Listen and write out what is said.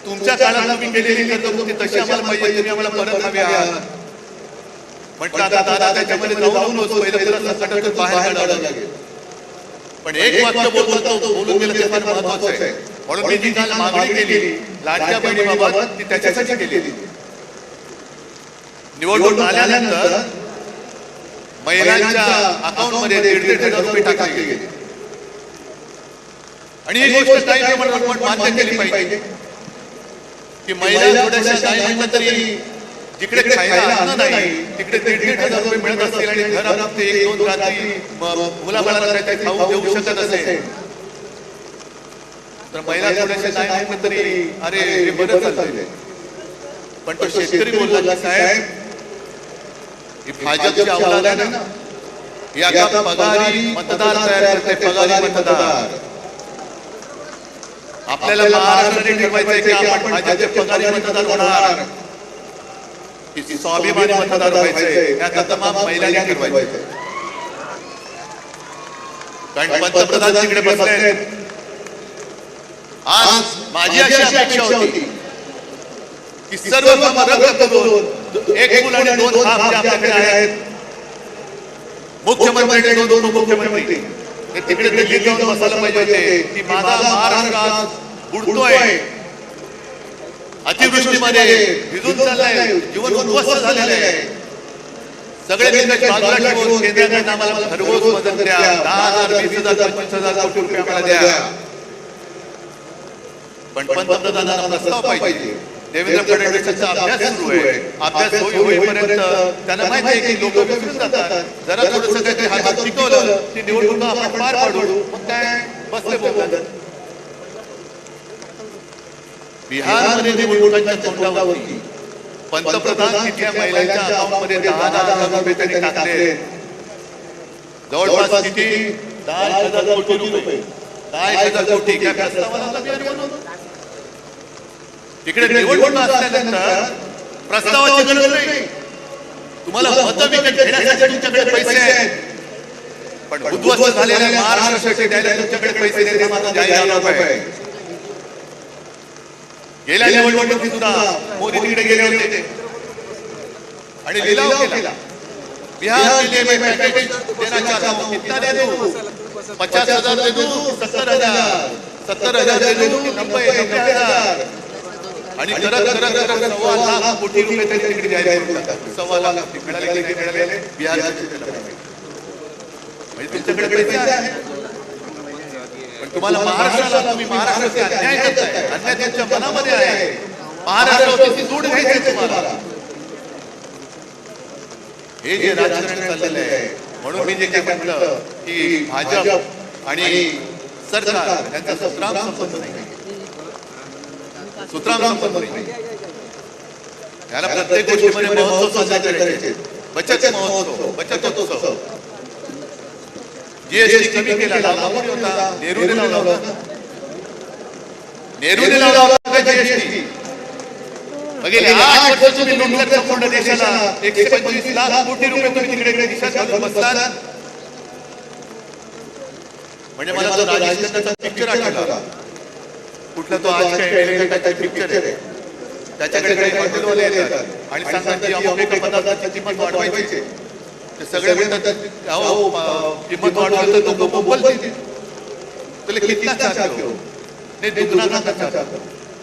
तुमच्या काळात तुम्ही केलेली कर्तव्य तशी आम्हाला पाहिजे, तुम्ही आम्हाला परत हवी आहात. म्हटलं आता दादा त्याच्यामध्ये जाऊन पहिलं संकटातून बाहेर काढावं लागेल. पण एक वाक्य बोलून गेलं ते फार महत्वाचं आहे. म्हणून मी जी काल मागणी केली लाडक्या बहिणीबाबत ती त्याच्यासाठी केलेली. निवडणूक आल्यानंतर महिलांच्या अकाउंट मध्ये 1,500 रुपये टाकले गेले आणि ही गोष्ट काही मान्य केली पाहिजे की महिला थोड्याशा नाही म्हटलं तरी जिकडे खायला अन्न नाही तिकडे 1,500 रुपये मिळत असतील आणि घरात ते 1-2 रात्री मुलाबाळांना काही खाऊ देऊ शकत असेल तर महिला थोड्याशा नाही म्हटलं तरी अरे हे बरं चाललंय. पण तो शेतकरी बोलला साहेब ही भाजपची अवलाद आहे ना, ही आता पगारी मतदार तयार करते. पगारी मतदार आपल्याला महाराष्ट्राने ठरवायचंय की आपण भाजपचे पगारी मतदार होणार की स्वाभिमानी मतदार व्हायचंय. आता तमाम महिलांनी ठरवायचंय. कारण पंतप्रधान तिकडे बसले आहेत. आज माझी अशी अपेक्षा होती की सर्व रद्द करून एक मूल आणि 2 हात जे आपल्याकडे आहेत मुख्यमंत्री आणि 2 उपमुख्यमंत्री ते तिकडे दिल्लीत जाऊन बसायला पाहिजे होते की माझा महाराष्ट्र आज बुडतोय, अतिवृष्टीमध्ये भिजून चाललाय, जीवन उद्ध्वस्त झालेलं आहे. सगळे बिंदू बाजूला ठेवून केंद्राकडे आम्हाला घरपोच मदत द्या. 10,000 20,000 25,000 कोटी रुपये आम्हाला द्या. पण पंतप्रधानांना प्रस्ताव पाहिजे. देवेंद्र फडणवीसांचा अभ्यास सुरू आहे. अभ्यास होईपर्यंत त्यांना माहिती आहे की लोक विसरून जातात. जरा थोडंसं काहीतरी हातात शिकवलं की निवडणुका आपण पार पाडू. मग काय बसले बोलतात. बिहारमध्ये निवडणुकांच्या तोंडावरती पंतप्रधान तिथल्या महिलांच्या अकाउंटमध्ये 10,000 रुपये त्यांनी टाकले. जवळपास किती 10,000 कोटी रुपये 10,000 कोटी काय प्रस्तावाला तिकडे निवडणूक असल्यानंतर प्रस्तावाची गरज नाही. तुम्हाला मतं विकत घेण्यासाठी तुमच्याकडे पैसे आहेत. पण उद्ध्वस्त झालेल्या महाराष्ट्रासाठी द्यायला तुमच्याकडे पैसे नाही. मात्र जाहीर आहे. गेल्या निवडणुकीत सुद्धा मोदी तिकडे गेले होते आणि लिलाव केला. बिहार के लिए मैं पैकेज देना चाहता हूं. कितना दे दूं? 50,000 दे दूं? 70,000 70,000 दे दूं? 90,000 आणि करत 1.25 कोटी रुपये त्यांनी तिकडे जाहीर करून टाकले. 1.25 कोटी मिळाले बिहारचे. म्हणजे तुमच्याकडे पैसे आहेत पण तुम्हाला महाराष्ट्राला तुम्ही महाराष्ट्राचे अन्याय करताय. अन्याय तुमच्या मनामध्ये आहे. महाराष्ट्राची सूड घ्यायची तुम्हाला. हे जे राजकारण चाललेलं आहे म्हणून मी जे काही म्हटलं की भाजप आणि सरकार यांचा सुत्राम संबंध नाही. सुत्राम संबंध नाही. याला प्रत्येक गोष्टीमध्ये महोत्सव साजरे करायचे. बचत महोत्सव, बचत उत्सव. जीएसटी कमी केला. लावला कोणी होता? नेहरूने लावला होता. नेहरूने लावला होता जीएसटी. गेले 8 वर्ष तुम्ही लुटलं संपूर्ण देशाला. 125 लाख कोटी रुपये तुम्ही तिकडे दिशात घालून बसलात. म्हणजे मला तो राजेश खन्नाचा पिक्चर आठवला. कुठला तो आज काय पिक्चर आहे. त्याच्याकडे काही हॉटेलवाले येतात आणि सांगतात की अमुक एका पदार्थाची किंमत वाढवायची. ते सगळे म्हणतात अहो किंमत वाढवली तर लोक बोलतील. त्याला किती चार्ज करू? नाही दुगना चार्ज करू.